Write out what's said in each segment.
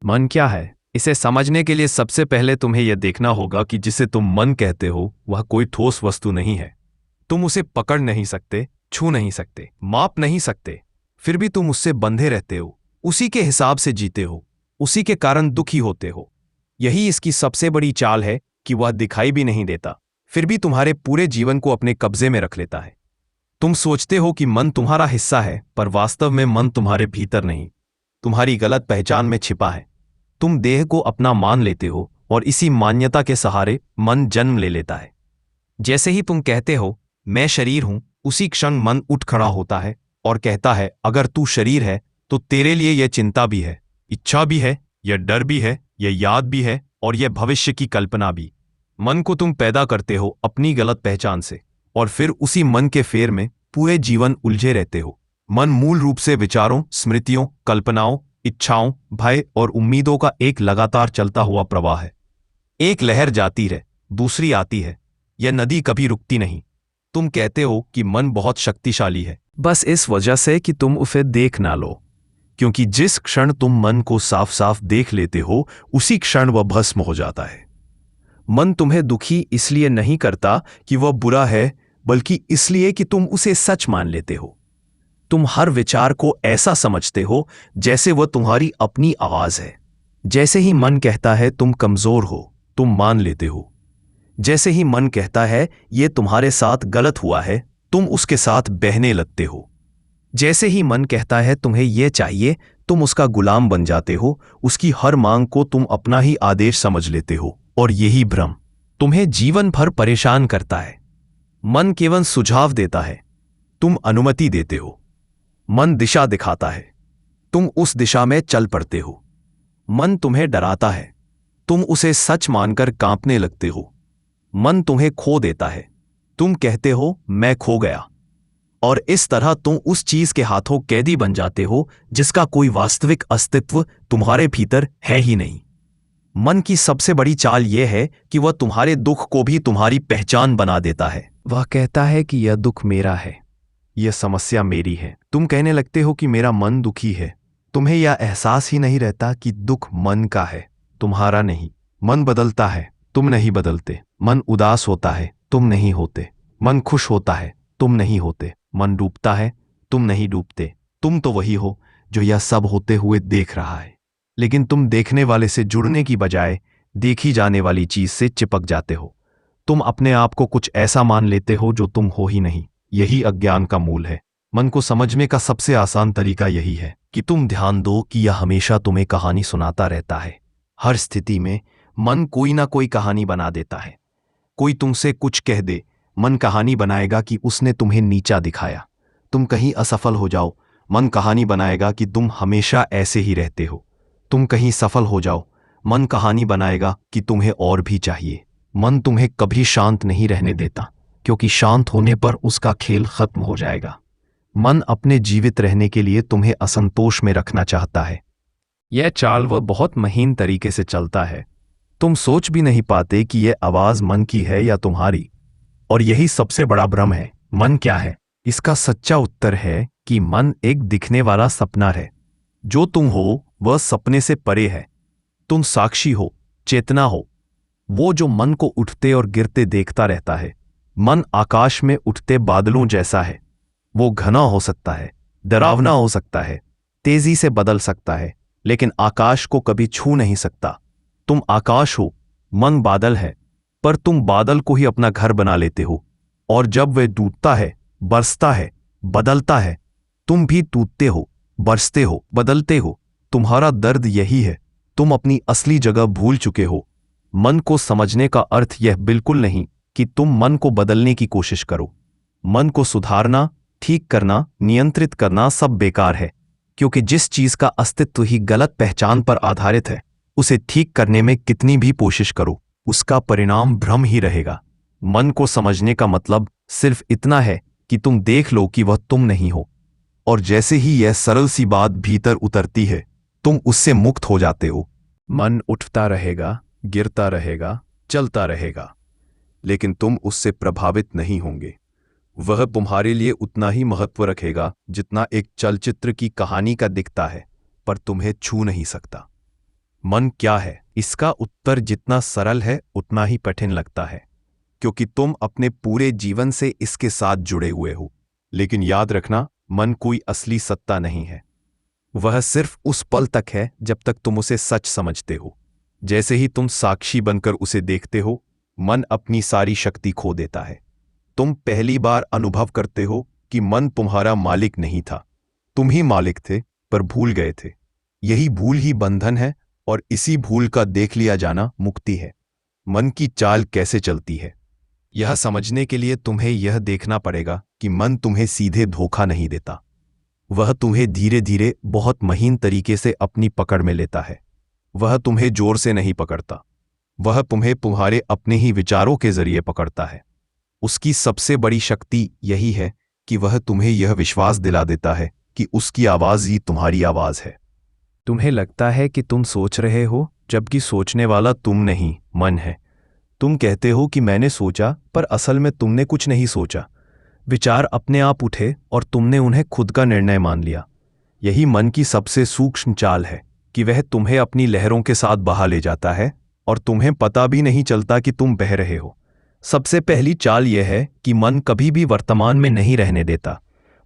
मन क्या है? इसे समझने के लिए सबसे पहले तुम्हें यह देखना होगा कि जिसे तुम मन कहते हो वह कोई ठोस वस्तु नहीं है। तुम उसे पकड़ नहीं सकते, छू नहीं सकते, माप नहीं सकते, फिर भी तुम उससे बंधे रहते हो, उसी के हिसाब से जीते हो, उसी के कारण दुखी होते हो। यही इसकी सबसे बड़ी चाल है कि वह दिखाई भी नहीं देता, फिर भी तुम्हारे पूरे जीवन को अपने कब्जे में रख लेता है। तुम सोचते हो कि मन तुम्हारा हिस्सा है, पर वास्तव में मन तुम्हारे भीतर नहीं, तुम्हारी गलत पहचान में छिपा है। तुम देह को अपना मान लेते हो और इसी मान्यता के सहारे मन जन्म ले लेता है। जैसे ही तुम कहते हो मैं शरीर हूं, उसी क्षण मन उठ खड़ा होता है और कहता है अगर तू शरीर है तो तेरे लिए यह चिंता भी है, इच्छा भी है, यह डर भी है, यह याद भी है और यह भविष्य की कल्पना भी। मन को तुम पैदा करते हो अपनी गलत पहचान से और फिर उसी मन के फेर में पूरे जीवन उलझे रहते हो। मन मूल रूप से विचारों, स्मृतियों, कल्पनाओं, इच्छाओं, भय और उम्मीदों का एक लगातार चलता हुआ प्रवाह है। एक लहर जाती है, दूसरी आती है, यह नदी कभी रुकती नहीं। तुम कहते हो कि मन बहुत शक्तिशाली है, बस इस वजह से कि तुम उसे देख ना लो, क्योंकि जिस क्षण तुम मन को साफ साफ देख लेते हो उसी क्षण वह भस्म हो जाता है। मन तुम्हें दुखी इसलिए नहीं करता कि वह बुरा है, बल्कि इसलिए कि तुम उसे सच मान लेते हो। तुम हर विचार को ऐसा समझते हो जैसे वह तुम्हारी अपनी आवाज है। जैसे ही मन कहता है तुम कमजोर हो, तुम मान लेते हो। जैसे ही मन कहता है यह तुम्हारे साथ गलत हुआ है, तुम उसके साथ बहने लगते हो। जैसे ही मन कहता है तुम्हें यह चाहिए, तुम उसका गुलाम बन जाते हो। उसकी हर मांग को तुम अपना ही आदेश समझ लेते हो और यही भ्रम तुम्हें जीवन भर परेशान करता है। मन केवल सुझाव देता है, तुम अनुमति देते हो। मन दिशा दिखाता है, तुम उस दिशा में चल पड़ते हो। मन तुम्हें डराता है, तुम उसे सच मानकर कांपने लगते हो। मन तुम्हें खो देता है, तुम कहते हो मैं खो गया। और इस तरह तुम उस चीज के हाथों कैदी बन जाते हो जिसका कोई वास्तविक अस्तित्व तुम्हारे भीतर है ही नहीं। मन की सबसे बड़ी चाल यह है कि वह तुम्हारे दुख को भी तुम्हारी पहचान बना देता है। वह कहता है कि यह दुख मेरा है, यह समस्या मेरी है। तुम कहने लगते हो कि मेरा मन दुखी है। तुम्हें यह एहसास ही नहीं रहता कि दुख मन का है, तुम्हारा नहीं। मन बदलता है, तुम नहीं बदलते। मन उदास होता है, तुम नहीं होते। मन खुश होता है, तुम नहीं होते। मन डूबता है, तुम नहीं डूबते। तुम तो वही हो जो यह सब होते हुए देख रहा है, लेकिन तुम देखने वाले से जुड़ने की बजाय देखी जाने वाली चीज से चिपक जाते हो। तुम अपने आप को कुछ ऐसा मान लेते हो जो तुम हो ही नहीं। यही अज्ञान का मूल है। मन को समझने का सबसे आसान तरीका यही है कि तुम ध्यान दो कि यह हमेशा तुम्हें कहानी सुनाता रहता है। हर स्थिति में मन कोई ना कोई कहानी बना देता है। कोई तुमसे कुछ कह दे, मन कहानी बनाएगा कि उसने तुम्हें नीचा दिखाया। तुम कहीं असफल हो जाओ, मन कहानी बनाएगा कि तुम हमेशा ऐसे ही रहते हो। तुम कहीं सफल हो जाओ, मन कहानी बनाएगा कि तुम्हें और भी चाहिए। मन तुम्हें कभी शांत नहीं रहने देता, क्योंकि शांत होने पर उसका खेल खत्म हो जाएगा। मन अपने जीवित रहने के लिए तुम्हें असंतोष में रखना चाहता है। यह चाल वह बहुत महीन तरीके से चलता है। तुम सोच भी नहीं पाते कि यह आवाज मन की है या तुम्हारी। और यही सबसे बड़ा भ्रम है। मन क्या है? इसका सच्चा उत्तर है कि मन एक दिखने वाला सपना है। जो तुम हो वह सपने से परे है। तुम साक्षी हो, चेतना हो, वो जो मन को उठते और गिरते देखता रहता है। मन आकाश में उठते बादलों जैसा है। वो घना हो सकता है, डरावना हो सकता है, तेजी से बदल सकता है, लेकिन आकाश को कभी छू नहीं सकता। तुम आकाश हो, मन बादल है, पर तुम बादल को ही अपना घर बना लेते हो। और जब वह टूटता है, बरसता है, बदलता है, तुम भी टूटते हो, बरसते हो, बदलते हो। तुम्हारा दर्द यही है, तुम अपनी असली जगह भूल चुके हो। मन को समझने का अर्थ यह बिल्कुल नहीं कि तुम मन को बदलने की कोशिश करो। मन को सुधारना, ठीक करना, नियंत्रित करना सब बेकार है, क्योंकि जिस चीज का अस्तित्व ही गलत पहचान पर आधारित है, उसे ठीक करने में कितनी भी कोशिश करो, उसका परिणाम भ्रम ही रहेगा। मन को समझने का मतलब सिर्फ इतना है कि तुम देख लो कि वह तुम नहीं हो, और जैसे ही यह सरल सी बात भीतर उतरती है, तुम उससे मुक्त हो जाते हो। मन उठता रहेगा, गिरता रहेगा, चलता रहेगा, लेकिन तुम उससे प्रभावित नहीं होंगे। वह तुम्हारे लिए उतना ही महत्व रखेगा जितना एक चलचित्र की कहानी का दिखता है, पर तुम्हें छू नहीं सकता। मन क्या है? इसका उत्तर जितना सरल है उतना ही कठिन लगता है, क्योंकि तुम अपने पूरे जीवन से इसके साथ जुड़े हुए हो। लेकिन याद रखना, मन कोई असली सत्ता नहीं है। वह सिर्फ उस पल तक है जब तक तुम उसे सच समझते हो। जैसे ही तुम साक्षी बनकर उसे देखते हो, मन अपनी सारी शक्ति खो देता है। तुम पहली बार अनुभव करते हो कि मन तुम्हारा मालिक नहीं था, तुम ही मालिक थे, पर भूल गए थे। यही भूल ही बंधन है, और इसी भूल का देख लिया जाना मुक्ति है। मन की चाल कैसे चलती है, यह समझने के लिए तुम्हें यह देखना पड़ेगा कि मन तुम्हें सीधे धोखा नहीं देता। वह तुम्हें धीरे धीरे बहुत महीन तरीके से अपनी पकड़ में लेता है। वह तुम्हें जोर से नहीं पकड़ता, वह तुम्हें तुम्हारे अपने ही विचारों के जरिए पकड़ता है। उसकी सबसे बड़ी शक्ति यही है कि वह तुम्हें यह विश्वास दिला देता है कि उसकी आवाज ही तुम्हारी आवाज है। तुम्हें लगता है कि तुम सोच रहे हो, जबकि सोचने वाला तुम नहीं, मन है। तुम कहते हो कि मैंने सोचा, पर असल में तुमने कुछ नहीं सोचा। विचार अपने आप उठे और तुमने उन्हें खुद का निर्णय मान लिया। यही मन की सबसे सूक्ष्म चाल है कि वह तुम्हें अपनी लहरों के साथ बहा ले जाता है और तुम्हें पता भी नहीं चलता कि तुम बह रहे हो। सबसे पहली चाल यह है कि मन कभी भी वर्तमान में नहीं रहने देता।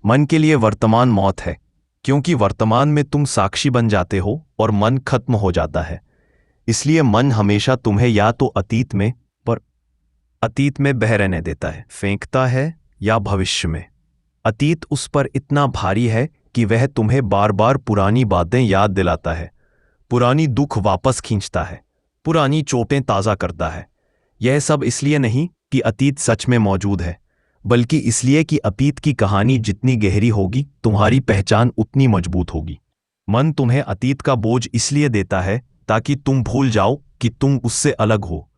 मन के लिए वर्तमान मौत है, क्योंकि वर्तमान में तुम साक्षी बन जाते हो और मन खत्म हो जाता है। इसलिए मन हमेशा तुम्हें या तो अतीत में बह रहने देता है, फेंकता है, या भविष्य में। अतीत उस पर इतना भारी है कि वह तुम्हें बार बार पुरानी बातें याद दिलाता है, पुरानी दुख वापस खींचता है, पुरानी चोटें ताज़ा करता है। यह सब इसलिए नहीं कि अतीत सच में मौजूद है, बल्कि इसलिए कि अतीत की कहानी जितनी गहरी होगी, तुम्हारी पहचान उतनी मजबूत होगी। मन तुम्हें अतीत का बोझ इसलिए देता है ताकि तुम भूल जाओ कि तुम उससे अलग हो।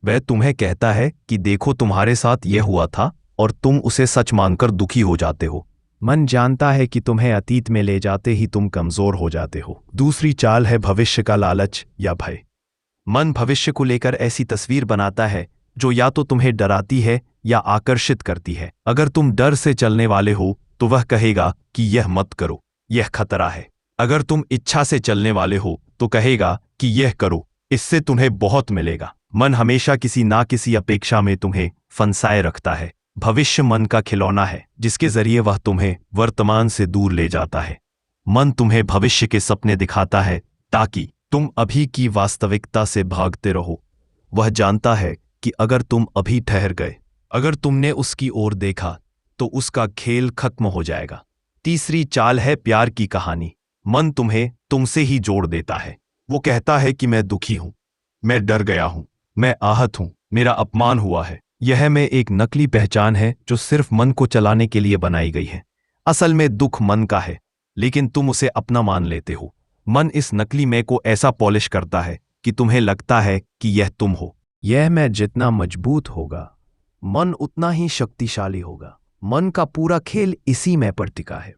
वह तुम्हें कहता है कि देखो तुम्हारे साथ यह हुआ था, और तुम उसे सच मानकर दुखी हो जाते हो। मन जानता है कि तुम्हें अतीत में ले जाते ही तुम कमजोर हो जाते हो। दूसरी चाल है भविष्य का लालच या भय। मन भविष्य को लेकर ऐसी तस्वीर बनाता है जो या तो तुम्हें डराती है या आकर्षित करती है। अगर तुम डर से चलने वाले हो तो वह कहेगा कि यह मत करो, यह खतरा है। अगर तुम इच्छा से चलने वाले हो तो कहेगा कि यह करो, इससे तुम्हें बहुत मिलेगा। मन हमेशा किसी ना किसी अपेक्षा में तुम्हें फंसाए रखता है। भविष्य मन का खिलौना है, जिसके जरिए वह तुम्हें वर्तमान से दूर ले जाता है। मन तुम्हें भविष्य के सपने दिखाता है ताकि तुम अभी की वास्तविकता से भागते रहो। वह जानता है कि अगर तुम अभी ठहर गए, अगर तुमने उसकी ओर देखा, तो उसका खेल खत्म हो जाएगा। तीसरी चाल है प्यार की कहानी। मन तुम्हें तुमसे ही जोड़ देता है। वो कहता है कि मैं दुखी हूं, मैं डर गया हूं, मैं आहत हूं, मेरा अपमान हुआ है। यह में एक नकली पहचान है जो सिर्फ मन को चलाने के लिए बनाई गई है। असल में दुख मन का है, लेकिन तुम उसे अपना मान लेते हो। मन इस नकली मैं को ऐसा पॉलिश करता है कि तुम्हें लगता है कि यह तुम हो। यह मैं जितना मजबूत होगा, मन उतना ही शक्तिशाली होगा। मन का पूरा खेल इसी में पर टिका है।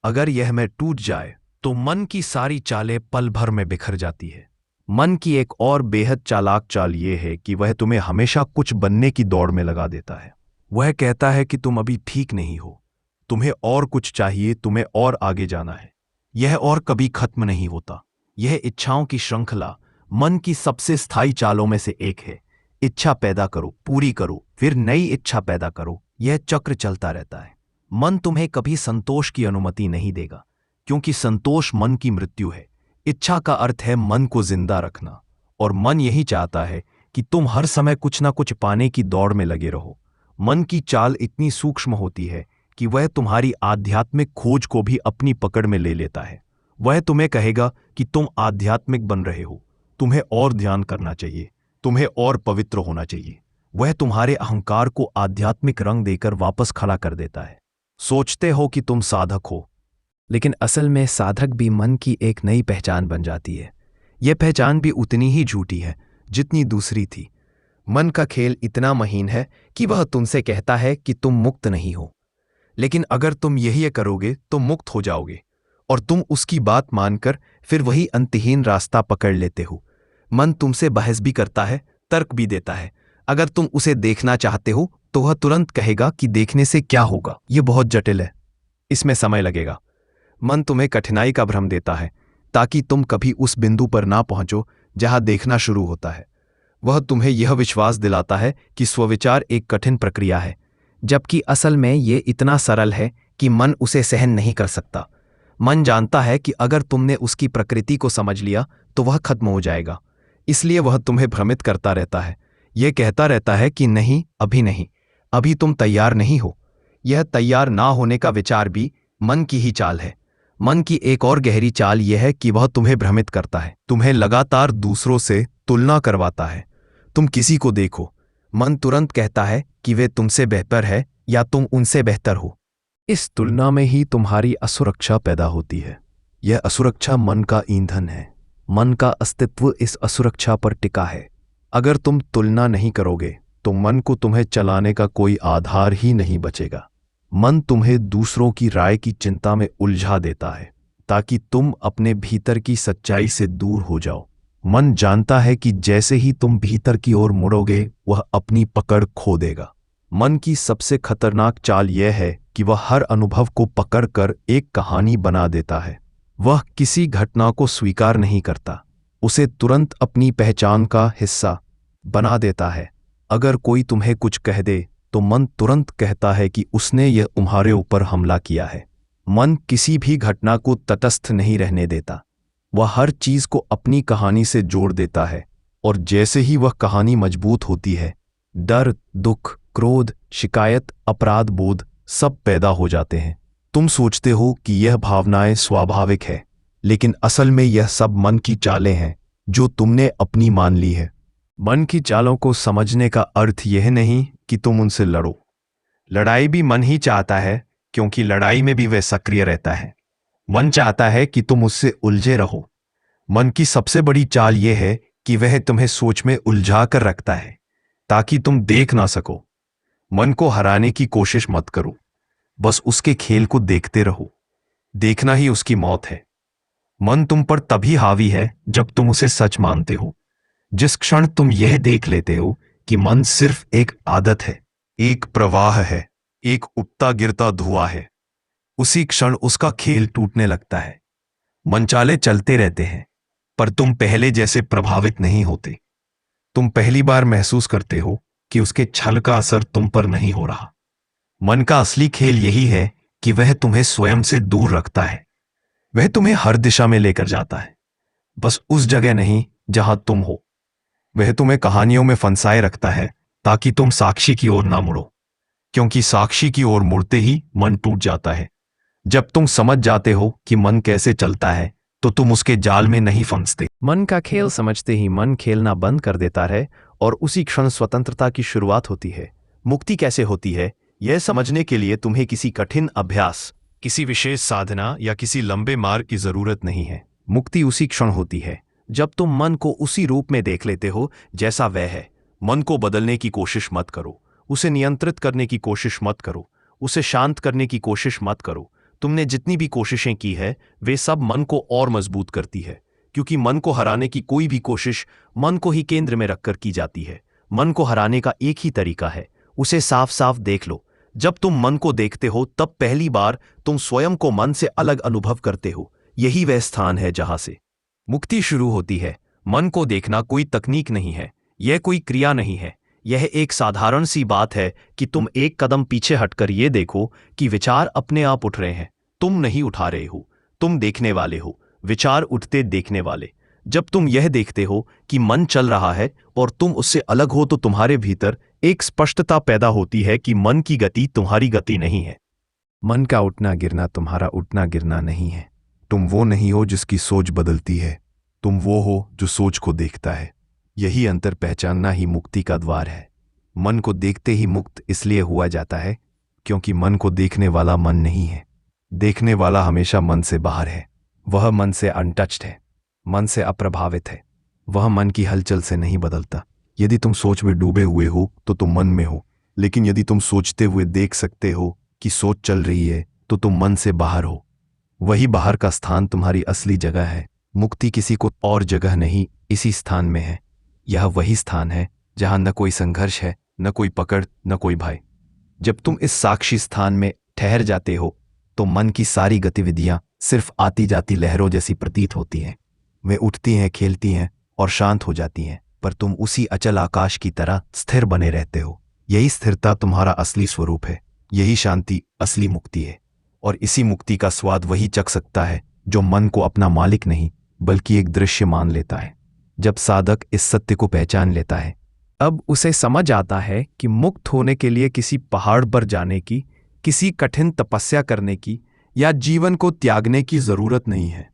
अगर यह मैं टूट जाए तो मन की सारी चालें पल भर में बिखर जाती है। मन की एक और बेहद चालाक चाल यह है कि वह तुम्हें हमेशा कुछ बनने की दौड़ में लगा देता है। वह कहता है कि तुम अभी ठीक नहीं हो, तुम्हें और कुछ चाहिए, तुम्हें और आगे जाना है। यह और कभी खत्म नहीं होता। यह इच्छाओं की श्रृंखला मन की सबसे स्थायी चालों में से एक है। इच्छा पैदा करो, पूरी करो, फिर नई इच्छा पैदा करो। यह चक्र चलता रहता है। मन तुम्हें कभी संतोष की अनुमति नहीं देगा, क्योंकि संतोष मन की मृत्यु है। इच्छा का अर्थ है मन को जिंदा रखना, और मन यही चाहता है कि तुम हर समय कुछ ना कुछ पाने की दौड़ में लगे रहो। मन की चाल इतनी सूक्ष्म होती है कि वह तुम्हारी आध्यात्मिक खोज को भी अपनी पकड़ में ले लेता है। वह तुम्हें कहेगा कि तुम आध्यात्मिक बन रहे हो, तुम्हें और ध्यान करना चाहिए, तुम्हें और पवित्र होना चाहिए। वह तुम्हारे अहंकार को आध्यात्मिक रंग देकर वापस खड़ा कर देता है। सोचते हो कि तुम साधक हो, लेकिन असल में साधक भी मन की एक नई पहचान बन जाती है। यह पहचान भी उतनी ही झूठी है जितनी दूसरी थी। मन का खेल इतना महीन है कि वह तुमसे कहता है कि तुम मुक्त नहीं हो, लेकिन अगर तुम यही करोगे तो मुक्त हो जाओगे, और तुम उसकी बात मानकर फिर वही अंतहीन रास्ता पकड़ लेते हो। मन तुमसे बहस भी करता है, तर्क भी देता है। अगर तुम उसे देखना चाहते हो तो वह तुरंत कहेगा कि देखने से क्या होगा, यह बहुत जटिल है, इसमें समय लगेगा। मन तुम्हें कठिनाई का भ्रम देता है ताकि तुम कभी उस बिंदु पर ना पहुंचो जहां देखना शुरू होता है वह तुम्हें यह विश्वास दिलाता है कि स्वविचार एक कठिन प्रक्रिया है, जबकि असल में ये इतना सरल है कि मन उसे सहन नहीं कर सकता। मन जानता है कि अगर तुमने उसकी प्रकृति को समझ लिया तो वह खत्म हो जाएगा, इसलिए वह तुम्हें भ्रमित करता रहता है। यह कहता रहता है कि नहीं, अभी तुम तैयार नहीं हो। यह तैयार ना होने का विचार भी मन की ही चाल है। मन की एक और गहरी चाल यह है कि वह तुम्हें भ्रमित करता है, तुम्हें लगातार दूसरों से तुलना करवाता है। तुम किसी को देखो, मन तुरंत कहता है कि वे तुमसे बेहतर है या तुम उनसे बेहतर हो। इस तुलना में ही तुम्हारी असुरक्षा पैदा होती है। यह असुरक्षा मन का ईंधन है। मन का अस्तित्व इस असुरक्षा पर टिका है। अगर तुम तुलना नहीं करोगे तो मन को तुम्हें चलाने का कोई आधार ही नहीं बचेगा। मन तुम्हें दूसरों की राय की चिंता में उलझा देता है ताकि तुम अपने भीतर की सच्चाई से दूर हो जाओ। मन जानता है कि जैसे ही तुम भीतर की ओर मुड़ोगे वह अपनी पकड़ खो देगा। मन की सबसे खतरनाक चाल यह है कि वह हर अनुभव को पकड़कर एक कहानी बना देता है। वह किसी घटना को स्वीकार नहीं करता, उसे तुरंत अपनी पहचान का हिस्सा बना देता है। अगर कोई तुम्हें कुछ कह दे तो मन तुरंत कहता है कि उसने यह तुम्हारे ऊपर हमला किया है। मन किसी भी घटना को तटस्थ नहीं रहने देता, वह हर चीज को अपनी कहानी से जोड़ देता है, और जैसे ही वह कहानी मजबूत होती है, डर, दुख, क्रोध, शिकायत, अपराध बोध सब पैदा हो जाते हैं। तुम सोचते हो कि यह भावनाएं स्वाभाविक है, लेकिन असल में यह सब मन की चालें हैं जो तुमने अपनी मान ली है। मन की चालों को समझने का अर्थ यह नहीं कि तुम उनसे लड़ो। लड़ाई भी मन ही चाहता है, क्योंकि लड़ाई में भी वह सक्रिय रहता है। मन चाहता है कि तुम उससे उलझे रहो। मन की सबसे बड़ी चाल यह है कि वह तुम्हें सोच में उलझा कर रखता है ताकि तुम देख ना सको। मन को हराने की कोशिश मत करो, बस उसके खेल को देखते रहो। देखना ही उसकी मौत है। मन तुम पर तभी हावी है जब तुम उसे सच मानते हो। जिस क्षण तुम यह देख लेते हो कि मन सिर्फ एक आदत है, एक प्रवाह है, एक उठता गिरता धुआं है, उसी क्षण उसका खेल टूटने लगता है। मनचाले चलते रहते हैं, पर तुम पहले जैसे प्रभावित नहीं होते। तुम पहली बार महसूस करते हो कि उसके छल का असर तुम पर नहीं हो रहा। मन का असली खेल यही है कि वह तुम्हें स्वयं से दूर रखता है। वह तुम्हें हर दिशा में लेकर जाता है, बस उस जगह नहीं जहां तुम हो। वह तुम्हें कहानियों में फंसाए रखता है ताकि तुम साक्षी की ओर ना मुड़ो, क्योंकि साक्षी की ओर मुड़ते ही मन टूट जाता है। जब तुम समझ जाते हो कि मन कैसे चलता है तो तुम उसके जाल में नहीं फंसते। मन का खेल समझते ही मन खेलना बंद कर देता है और उसी क्षण स्वतंत्रता की शुरुआत होती है। मुक्ति कैसे होती है, यह समझने के लिए तुम्हें किसी कठिन अभ्यास, किसी विशेष साधना या किसी लंबे मार्ग की जरूरत नहीं है। मुक्ति उसी क्षण होती है जब तुम मन को उसी रूप में देख लेते हो जैसा वह है। मन को बदलने की कोशिश मत करो, उसे नियंत्रित करने की कोशिश मत करो, उसे शांत करने की कोशिश मत करो। तुमने जितनी भी कोशिशें की है वे सब मन को और मजबूत करती है, क्योंकि मन को हराने की कोई भी कोशिश मन को ही केंद्र में रखकर की जाती है। मन को हराने का एक ही तरीका है, उसे साफ साफ देख लो। जब तुम मन को देखते हो तब पहली बार तुम स्वयं को मन से अलग अनुभव करते हो। यही वह स्थान है जहां से मुक्ति शुरू होती है। मन को देखना कोई तकनीक नहीं है, यह कोई क्रिया नहीं है। यह एक साधारण सी बात है कि तुम एक कदम पीछे हटकर यह देखो कि विचार अपने आप उठ रहे हैं। तुम नहीं उठा रहे हो, तुम देखने वाले हो, विचार उठते देखने वाले। जब तुम यह देखते हो कि मन चल रहा है और तुम उससे अलग हो तो तुम्हारे भीतर एक स्पष्टता पैदा होती है कि मन की गति तुम्हारी गति नहीं है। मन का उठना गिरना तुम्हारा उठना गिरना नहीं है। तुम वो नहीं हो जिसकी सोच बदलती है, तुम वो हो जो सोच को देखता है। यही अंतर पहचानना ही मुक्ति का द्वार है। मन को देखते ही मुक्त इसलिए हुआ जाता है क्योंकि मन को देखने वाला मन नहीं है। देखने वाला हमेशा मन से बाहर है। वह मन से अनटच्ड है, मन से अप्रभावित है। वह मन की हलचल से नहीं बदलता। यदि तुम सोच में डूबे हुए हो तो तुम मन में हो, लेकिन यदि तुम सोचते हुए देख सकते हो कि सोच चल रही है तो तुम मन से बाहर हो। वही बाहर का स्थान तुम्हारी असली जगह है। मुक्ति किसी को और जगह नहीं, इसी स्थान में है। यह वही स्थान है जहां न कोई संघर्ष है, न कोई पकड़, न कोई भय। जब तुम इस साक्षी स्थान में ठहर जाते हो तो मन की सारी गतिविधियां सिर्फ आती जाती लहरों जैसी प्रतीत होती हैं। वे उठती हैं, खेलती हैं और शांत हो जाती हैं, पर तुम उसी अचल आकाश की तरह स्थिर बने रहते हो। यही स्थिरता तुम्हारा असली स्वरूप है, यही शांति असली मुक्ति है। और इसी मुक्ति का स्वाद वही चख सकता है जो मन को अपना मालिक नहीं बल्कि एक दृश्य मान लेता है। जब साधक इस सत्य को पहचान लेता है, अब उसे समझ आता है कि मुक्त होने के लिए किसी पहाड़ पर जाने की, किसी कठिन तपस्या करने की या जीवन को त्यागने की जरूरत नहीं है।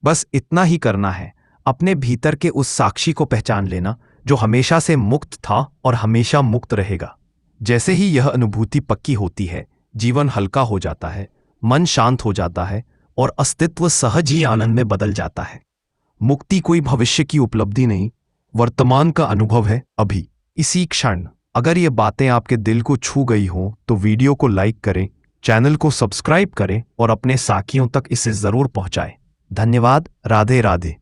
बस इतना ही करना है, अपने भीतर के उस साक्षी को पहचान लेना जो हमेशा से मुक्त था और हमेशा मुक्त रहेगा। जैसे ही यह अनुभूति पक्की होती है, जीवन हल्का हो जाता है, मन शांत हो जाता है और अस्तित्व सहज ही आनंद में बदल जाता है। मुक्ति कोई भविष्य की उपलब्धि नहीं, वर्तमान का अनुभव है, अभी, इसी क्षण। अगर ये बातें आपके दिल को छू गई हों तो वीडियो को लाइक करें, चैनल को सब्सक्राइब करें और अपने साथियों तक इसे जरूर पहुंचाएं। धन्यवाद। राधे राधे।